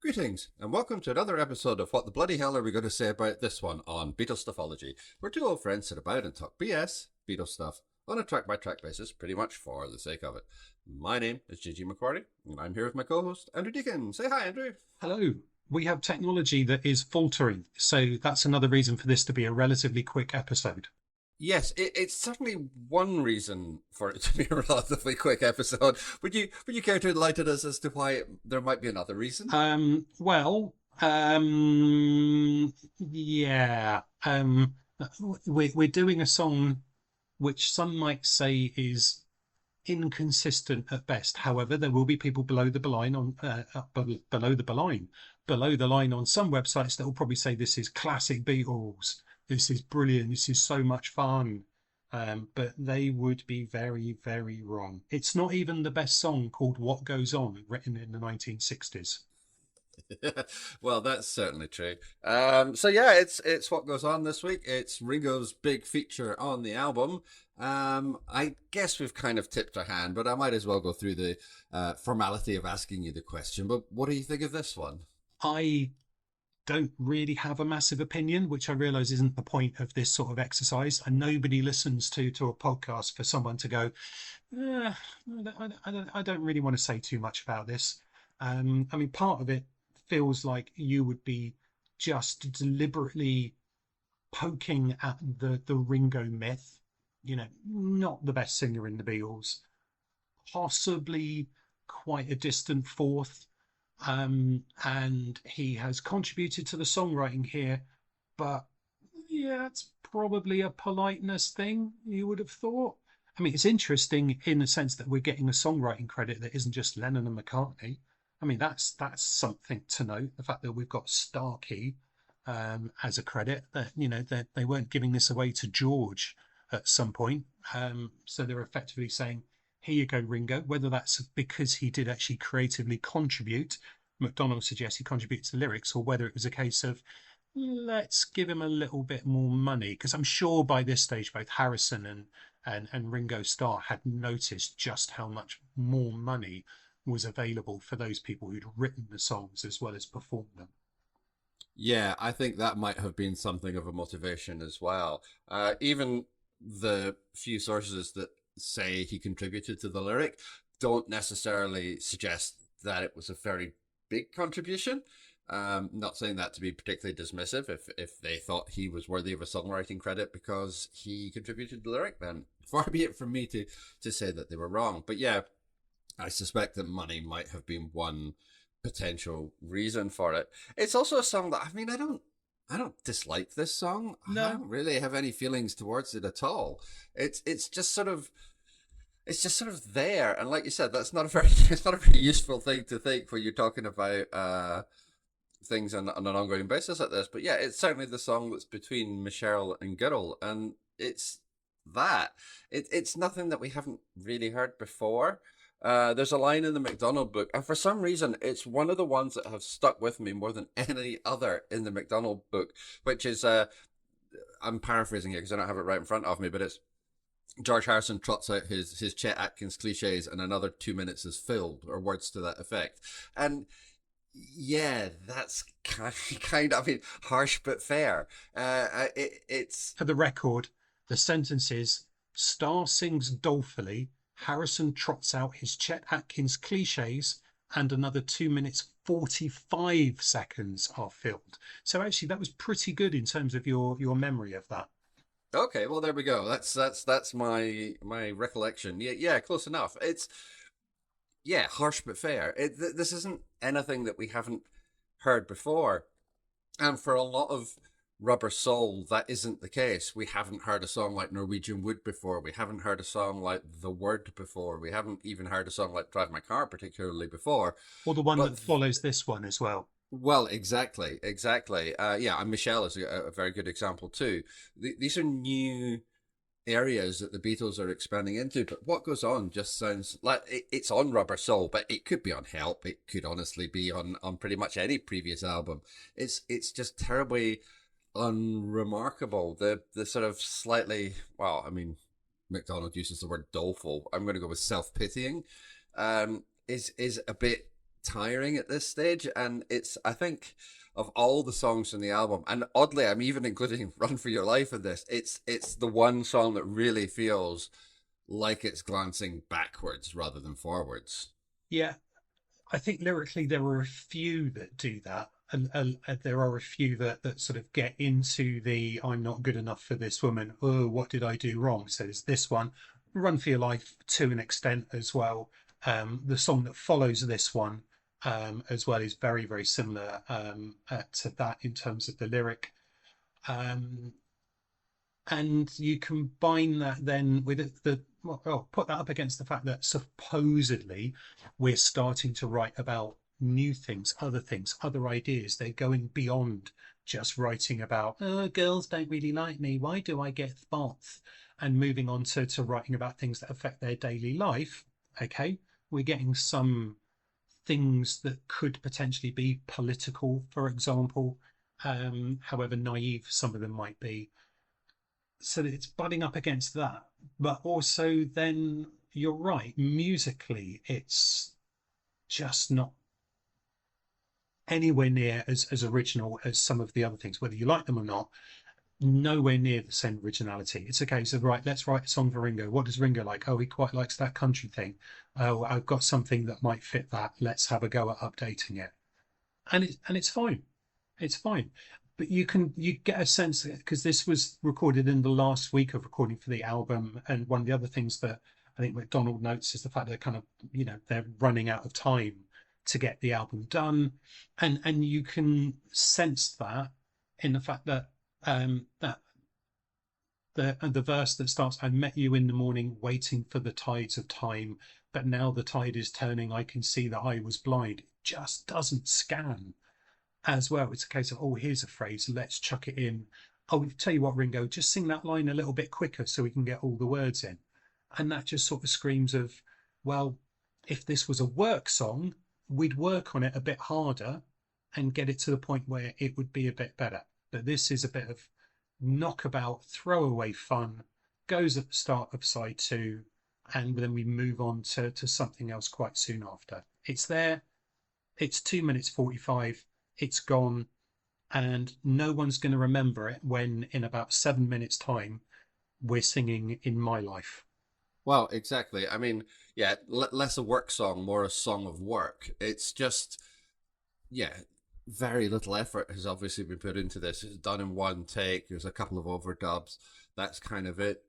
Greetings, and welcome to another episode of What the Bloody Hell Are We Going to Say About This One on Beatles Stuffology, where two old friends sit about and talk BS, Beatles stuff, on a track-by-track basis, pretty much for the sake of it. My name is JG McQuarrie, and I'm here with my co-host, Andrew Deacon. Say hi, Andrew. Hello. We have technology that is faltering, so that's another reason for this to be a relatively quick episode. Yes, it's certainly one reason for it to be a relatively quick episode. Would you care to enlighten us as to why there might be another reason? Yeah. We're doing a song which some might say is inconsistent at best. However, there will be people below the line on some websites that will probably say this is classic Beatles. This is brilliant. This is so much fun. But they would be very, very wrong. It's not even the best song called What Goes On, written in the 1960s. Well, that's certainly true. So yeah, it's what goes on this week. It's Ringo's big feature on the album. I guess we've kind of tipped our hand, but I might as well go through the formality of asking you the question. But what do you think of this one? I don't really have a massive opinion, which I realise isn't the point of this sort of exercise. And nobody listens to a podcast for someone to go, eh, I don't really want to say too much about this. I mean, part of it feels like you would be just deliberately poking at the Ringo myth. You know, not the best singer in the Beatles, possibly quite a distant fourth. And he has contributed to the songwriting here, but yeah, it's probably a politeness thing, you would have thought. I mean, it's interesting in the sense that we're getting a songwriting credit that isn't just Lennon and McCartney. I mean, that's something to note. The fact that we've got Starkey as a credit, that they weren't giving this away to George at some point. So they're effectively saying, "Here you go, Ringo." Whether that's because he did actually creatively contribute, McDonald suggests he contributed to the lyrics, or whether it was a case of let's give him a little bit more money, because I'm sure by this stage both Harrison and Ringo Starr had noticed just how much more money was available for those people who'd written the songs as well as performed them. Yeah, I think that might have been something of a motivation as well. Even the few sources that say he contributed to the lyric don't necessarily suggest that it was a very big contribution. Not saying that to be particularly dismissive. If they thought he was worthy of a songwriting credit because he contributed the lyric, then far be it from me to say that they were wrong. But yeah, I suspect that money might have been one potential reason for it. It's also a song that I don't dislike this song. I No, don't really have any feelings towards it at all. It's just sort of there, and like you said, that's not a very it's not a very useful thing to think when you're talking about things on an ongoing basis like this. But yeah, it's certainly the song that's between Michelle and Gittel, and it's that. It's nothing that we haven't really heard before. There's a line in the McDonald book, and for some reason, it's one of the ones that have stuck with me more than any other in the McDonald book, which is I'm paraphrasing it because I don't have it right in front of me, but it's George Harrison trots out his Chet Atkins cliches, and another 2 minutes is filled, or words to that effect. And yeah, that's kind of, I mean, harsh but fair. It's for the record, the sentence is Starr sings dolefully, Harrison trots out his Chet Atkins cliches, and another 2 minutes 45 seconds are filled. So actually, that was pretty good in terms of your memory of that. okay. Well, there we go. That's my recollection. Yeah, yeah, close enough. It's yeah, harsh but fair. This isn't anything that we haven't heard before. And for a lot of Rubber Soul, that isn't the case. We haven't heard a song like Norwegian Wood before. We haven't heard a song like The Word before. We haven't even heard a song like Drive My Car particularly before. Or the one But that follows this one as well. well, exactly, exactly. Yeah, and Michelle is a very good example too. These are new areas that the Beatles are expanding into. But what goes on just sounds like it's on Rubber Soul, but it could be on Help. It could honestly be on pretty much any previous album. It's just terribly unremarkable. The sort of slightly, well, I mean, McDonald uses the word doleful. I'm going to go with self pitying. Is a bit tiring at this stage, and it's, I think, of all the songs in the album, and oddly I'm even including Run for Your Life in this, it's the one song that really feels like it's glancing backwards rather than forwards. Yeah, I think lyrically there are a few that do that, and there are a few that sort of get into the "I'm not good enough for this woman." Oh, what did I do wrong? So there's this one, "Run for Your Life" to an extent as well. The song that follows this one, as well, is very similar to that in terms of the lyric. Um, and you combine that then with well, put that up against the fact that supposedly we're starting to write about new things, other ideas. They're going beyond just writing about, oh, girls don't really like me, why do I get spots, and moving on to writing about things that affect their daily life. Okay, we're getting some things that could potentially be political, for example, however naive some of them might be. So that it's butting up against that. But also, then you're right, musically, it's just not anywhere near as original as some of the other things, whether you like them or not. Nowhere near the same originality. It's a case of, right, let's write a song for Ringo. What does Ringo like? Oh, he quite likes that country thing. Oh, I've got something that might fit that. Let's have a go at updating it. And it's fine. It's fine. But you get a sense, because this was recorded in the last week of recording for the album, and one of the other things that I think McDonald notes is the fact that kind of, they're running out of time to get the album done, and you can sense that in the fact that that the verse that starts, "I met you in the morning waiting for the tides of time, but now the tide is turning, I can see that I was blind," just doesn't scan as well. It's a case of, oh, here's a phrase, let's chuck it in. Oh, tell you what, Ringo, just sing that line a little bit quicker so we can get all the words in. And that just sort of screams of, well, if this was a work song, we'd work on it a bit harder and get it to the point where it would be a bit better. But this is a bit of knockabout, throwaway fun, goes at the start of side two, and then we move on to something else quite soon after. It's there, it's 2 minutes 45, it's gone, and no one's going to remember it when in about 7 minutes time we're singing "In My Life." Well, exactly. I mean, yeah, less a work song, more a song of work. It's just, yeah, very little effort has obviously been put into this. It's done in one take. There's a couple of overdubs. That's kind of it.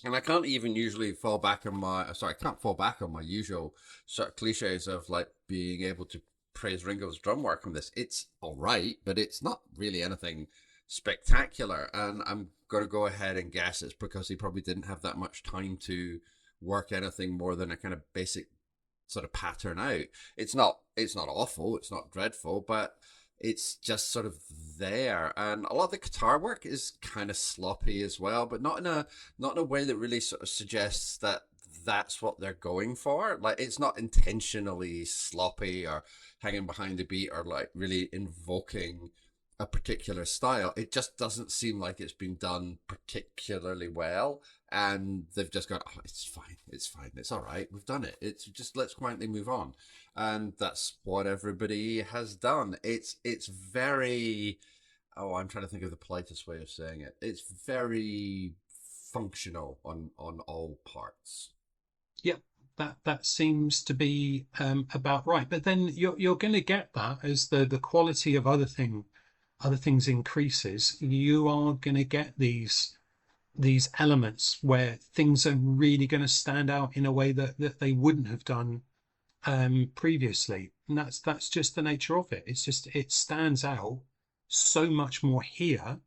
And I can't even usually fall back on my, sorry, I can't fall back on my usual sort of cliches of like being able to praise Ringo's drum work on this. It's all right, but it's not really anything spectacular. And I'm going to go ahead and guess it's because he probably didn't have that much time to work anything more than a kind of basic sort of pattern out. It's not awful, it's not dreadful, but it's just sort of there. And a lot of the guitar work is kind of sloppy as well, but not in a way that really sort of suggests that that's what they're going for. Like, it's not intentionally sloppy or hanging behind the beat or like really invoking a particular style. It just doesn't seem like it's been done particularly well. And they've just gone, oh, it's fine, it's all right, we've done it. It's just, let's quietly move on. And that's what everybody has done. It's very, oh, I'm trying to think of the politest way of saying it. It's very functional on all parts. Yep, that seems to be about right. But then you're going to get that as the quality of other things increases. You are going to get these elements where things are really going to stand out in a way that they wouldn't have done previously. And that's just the nature of it. It's just, it stands out so much more here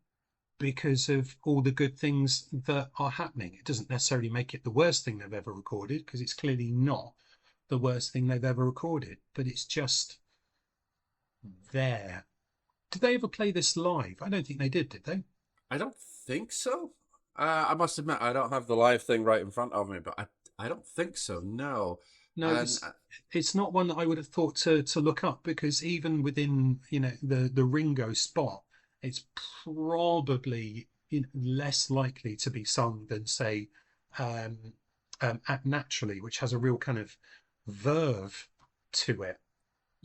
because of all the good things that are happening. It doesn't necessarily make it the worst thing they've ever recorded, because it's clearly not the worst thing they've ever recorded, but it's just there. Did they ever play this live? I don't think they did they? I don't think so. I must admit, I don't have the live thing right in front of me, but I don't think so. No, No, and it's not one that I would have thought to look up, because even within, the Ringo spot, it's probably, less likely to be sung than, say, Act Naturally, which has a real kind of verve to it.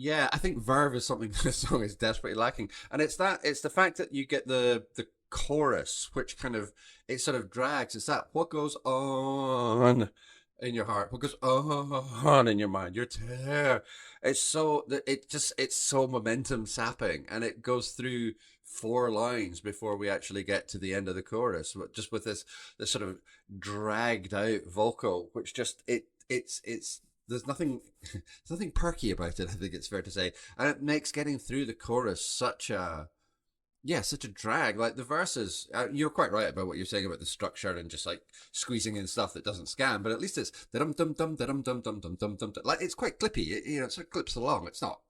Yeah, I think verve is something this song is desperately lacking, and it's the fact that you get the chorus, which kind of it sort of drags. It's that what goes on in your heart, what goes on in your mind, your tear. It's so it's so momentum sapping, and it goes through four lines before we actually get to the end of the chorus, just with this sort of dragged out vocal, which just it's there's nothing there's nothing perky about it, I think it's fair to say, and it makes getting through the chorus such a drag. Like the verses, you're quite right about what you're saying about the structure and just like squeezing in stuff that doesn't scan, but at least it's dum dum dum dum dum dum dum dum dum, like it's quite clippy. It sort of clips along. It's not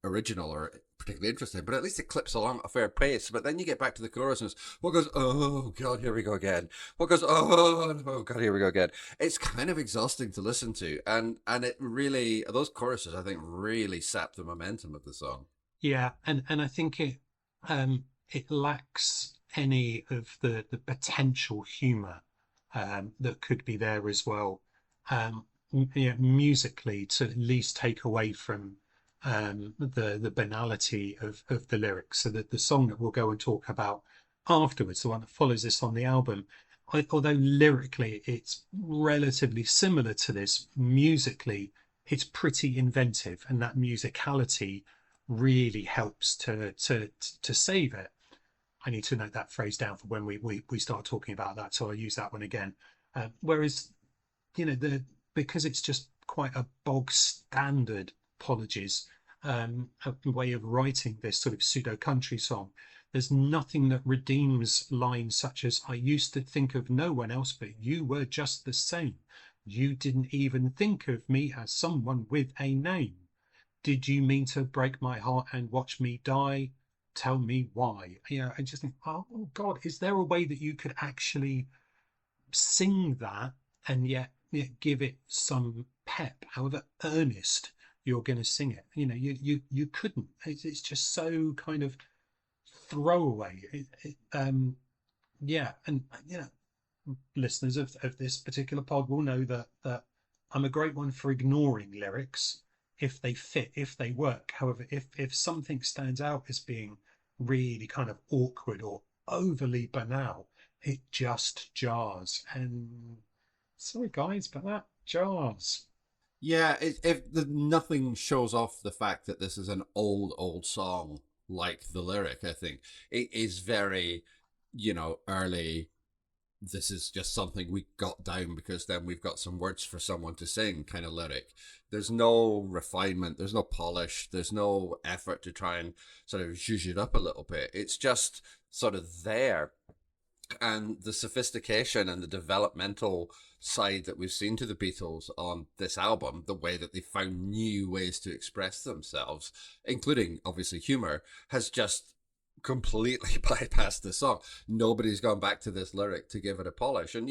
original or particularly interesting, but at least it clips along at a fair pace. But then you get back to the chorus and it's, what goes, oh god, here we go again. What goes, oh god, here we go again. It's kind of exhausting to listen to, and it really, those choruses I think really sap the momentum of the song. Yeah, and I think it lacks any of the potential humour that could be there as well. Musically, to at least take away from the banality of the lyrics, so that the song that we'll go and talk about afterwards, the one that follows this on the album, although lyrically it's relatively similar to this, musically it's pretty inventive, and that musicality really helps to save it. I need to note that phrase down for when we start talking about that, so I'll use that one again. Whereas, the because it's just quite a bog standard, apologies, a way of writing this sort of pseudo country song. There's nothing that redeems lines such as, I used to think of no one else but you were just the same. You didn't even think of me as someone with a name. Did you mean to break my heart and watch me die? Tell me why. I just think, oh God, is there a way that you could actually sing that and yet give it some pep, however earnest you're going to sing it? You couldn't. It's just so kind of throwaway. Yeah, and listeners of this particular pod will know that I'm a great one for ignoring lyrics if they fit, if they work. However, if something stands out as being really kind of awkward or overly banal, it just jars. And sorry guys, but that jars. Yeah, if nothing shows off the fact that this is an old song like the lyric, I think it is very, early. This is just something we got down because then we've got some words for someone to sing kind of lyric. There's no refinement, there's no polish, there's no effort to try and sort of zhuzh it up a little bit. It's just sort of there. And the sophistication and the developmental side that we've seen to the Beatles on this album, the way that they found new ways to express themselves, including obviously humor, has just completely bypassed the song. Nobody's gone back to this lyric to give it a polish. And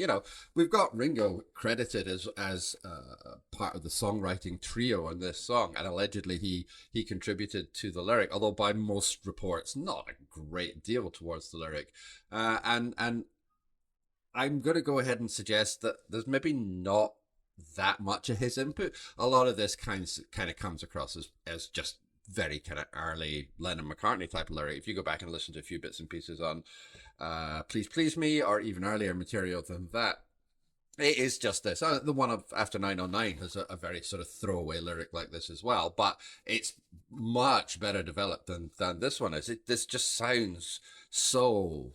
we've got Ringo credited as part of the songwriting trio on this song, and allegedly he contributed to the lyric, although by most reports not a great deal towards the lyric. And I'm going to go ahead and suggest that there's maybe not that much of his input. A lot of this kind of comes across as just very kind of early Lennon McCartney type of lyric. If you go back and listen to a few bits and pieces on Please Please Me, or even earlier material than that, it is just this. The one of After 909 has a very sort of throwaway lyric like this as well, but it's much better developed than this one is. This just sounds so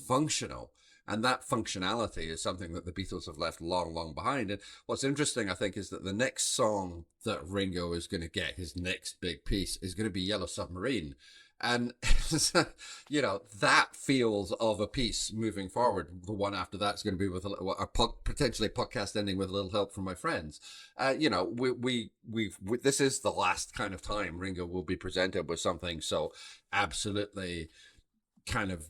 functional. And that functionality is something that the Beatles have left long behind. And what's interesting, I think, is that the next song that Ringo is going to get, his next big piece, is going to be Yellow Submarine. And, that feels of a piece moving forward. The one after that's going to be with potentially podcast ending with a little help from my friends. This is the last kind of time Ringo will be presented with something so absolutely kind of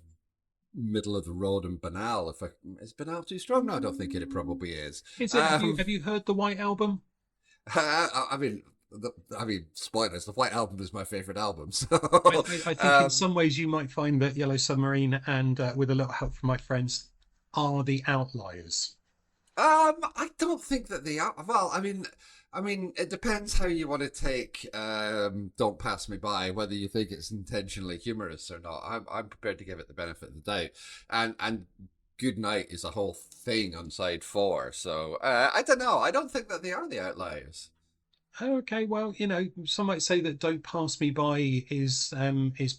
middle of the road and banal. Is banal too strong? No, I don't think it probably is. Is it? Have you heard the White Album? I mean, spoilers. The White Album is my favorite album. So I think in some ways you might find that Yellow Submarine and With a Little Help from My Friends are the outliers. I don't think that they are. Well, I mean, it depends how you want to take "Don't Pass Me By," whether you think it's intentionally humorous or not. I'm prepared to give it the benefit of the doubt, and "Good Night" is a whole thing on side four. So I don't know. I don't think that they are the outliers. Okay, well, some might say that "Don't Pass Me By" is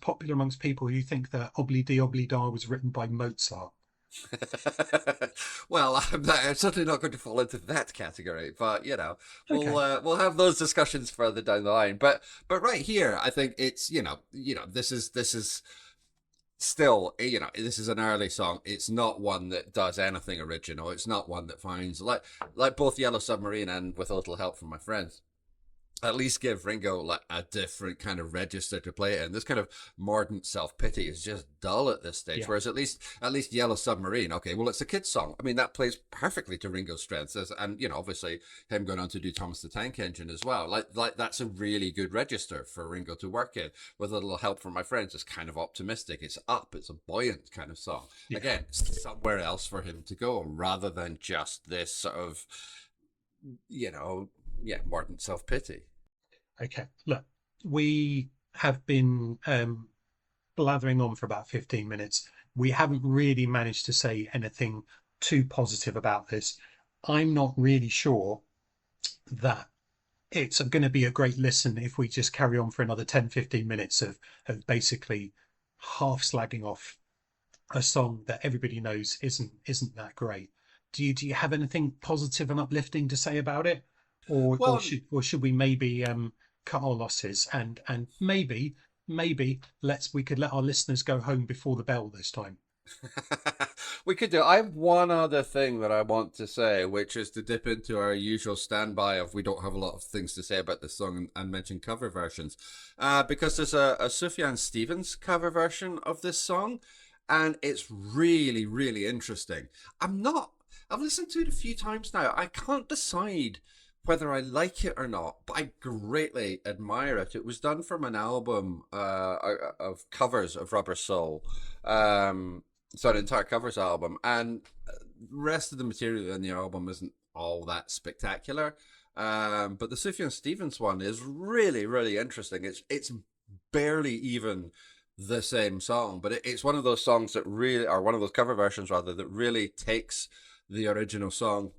popular amongst people who think that "Obli Di Obli Da" was written by Mozart. Well, I'm certainly not going to fall into that category, but Okay. we'll have those discussions further down the line. But right here, I think it's this is still this is an early song. It's not one that does anything original. It's not one that finds like both Yellow Submarine and With a Little Help from My Friends at least give Ringo like a different kind of register to play it in. This kind of mordant self pity is just dull at this stage. Yeah. Whereas at least Yellow Submarine, okay, well it's a kid's song. I mean that plays perfectly to Ringo's strengths, and obviously him going on to do Thomas the Tank Engine as well. Like that's a really good register for Ringo to work in. With a little help from my friends, it's kind of optimistic. It's up. It's a buoyant kind of song. Yeah. Again, it's somewhere else for him to go rather than just this sort of mordant self pity. Okay. Look, we have been blathering on for about 15 minutes. We haven't really managed to say anything too positive about this. I'm not really sure that it's going to be a great listen if we just carry on for another 10, 15 minutes of basically half slagging off a song that everybody knows isn't that great. Do you have anything positive and uplifting to say about it, Well, or should we maybe cut our losses and maybe we could let our listeners go home before the bell this time. we could do. I have one other thing that I want to say, which is to dip into our usual standby of we don't have a lot of things to say about this song and mention cover versions, because there's a Sufjan Stevens cover version of this song, and it's really really interesting. I'm not. I've listened to it a few times now. I can't decide whether I like it or not, but I greatly admire it. It was done from an album of covers of Rubber Soul. So an entire covers album, and the rest of the material in the album isn't all that spectacular. But the Sufjan Stevens one is really, really interesting. It's barely even the same song, but it's one of those songs that really, or one of those cover versions rather, that really takes the original song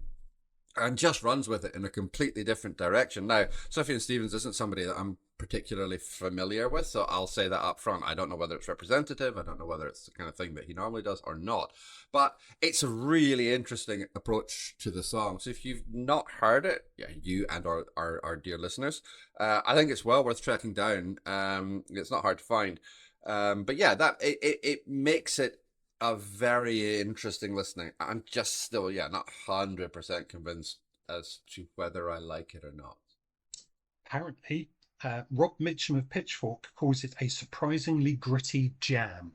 and just runs with it in a completely different direction. Now, Sufjan Stevens isn't somebody that I'm particularly familiar with, so I'll say that up front. I don't know whether it's representative. I don't know whether it's the kind of thing that he normally does or not. But it's a really interesting approach to the song. So if you've not heard it, yeah, you and our dear listeners, I think it's well worth tracking down. It's not hard to find. But yeah, it makes it a very interesting listening. I'm just still, not 100% convinced as to whether I like it or not. Apparently, Rob Mitchum of Pitchfork calls it a surprisingly gritty jam.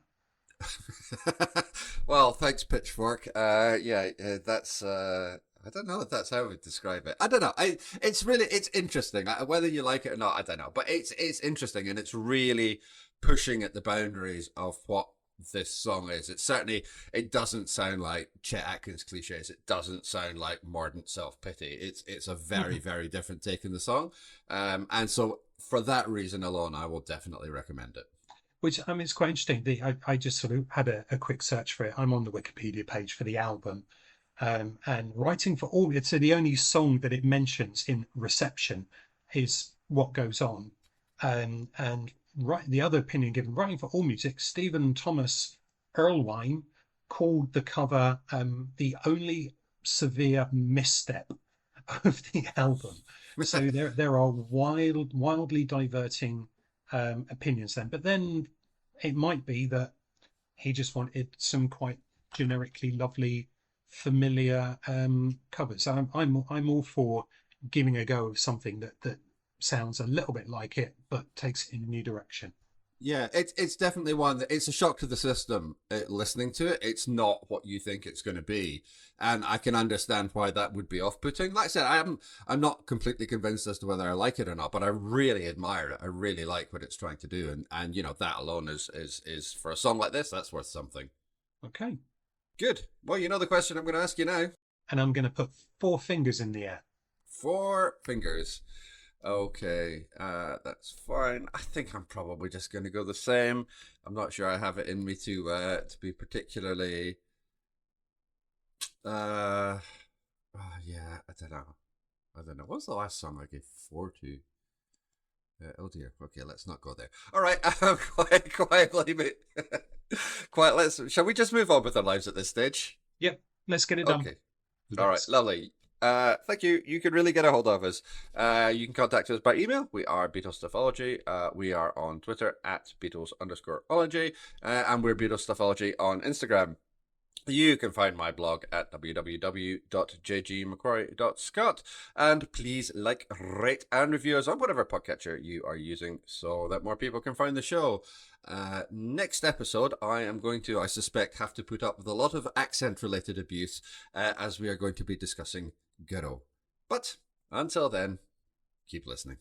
Well, thanks, Pitchfork. That's. I don't know if that's how I would describe it. I don't know. It's interesting. Whether you like it or not, I don't know. But it's interesting, and it's really pushing at the boundaries of what this song is. It doesn't sound like Chet Atkins cliches. It doesn't sound like mordant self pity. It's a very very different take in the song, and so for that reason alone, I will definitely recommend it. Which I mean, it's quite interesting. I just sort of had a quick search for it. I'm on the Wikipedia page for the album, and writing for all. So the only song that it mentions in reception is "What Goes On," and right, the other opinion given, writing for All Music, Stephen Thomas Erlewine called the cover the only severe misstep of the album. So there are wildly diverting opinions then. But then it might be that he just wanted some quite generically lovely, familiar covers. So I'm all for giving a go of something that sounds a little bit like it, but takes it in a new direction. Yeah, it's definitely one that it's a shock to the system. Listening to it, it's not what you think it's going to be, and I can understand why that would be off-putting. Like I said, I'm not completely convinced as to whether I like it or not, but I really admire it. I really like what it's trying to do, and that alone is for a song like this, that's worth something. Okay. Good. Well, you know the question I'm going to ask you now. and I'm going to put 4 fingers in the air. 4 fingers. Okay, that's fine. I think I'm probably just going to go the same. I'm not sure I have it in me to be particularly. Yeah, I don't know. What was the last song I gave 4 to? Oh dear. Okay, let's not go there. All right, quiet, leave it. Quiet. Shall we just move on with our lives at this stage? Yep, let's get it done. Okay. All right, lovely. Thank you. You can really get a hold of us. You can contact us by email. We are Beatles Stuffology. We are on Twitter at Beatles_ology. And we're Beatles Stuffology on Instagram. You can find my blog at www.jgmcquarrie.scot. And please like, rate, and review us on whatever podcatcher you are using so that more people can find the show. Next episode, I am going to, I suspect, have to put up with a lot of accent-related abuse as we are going to be discussing Ghetto. But until then, keep listening.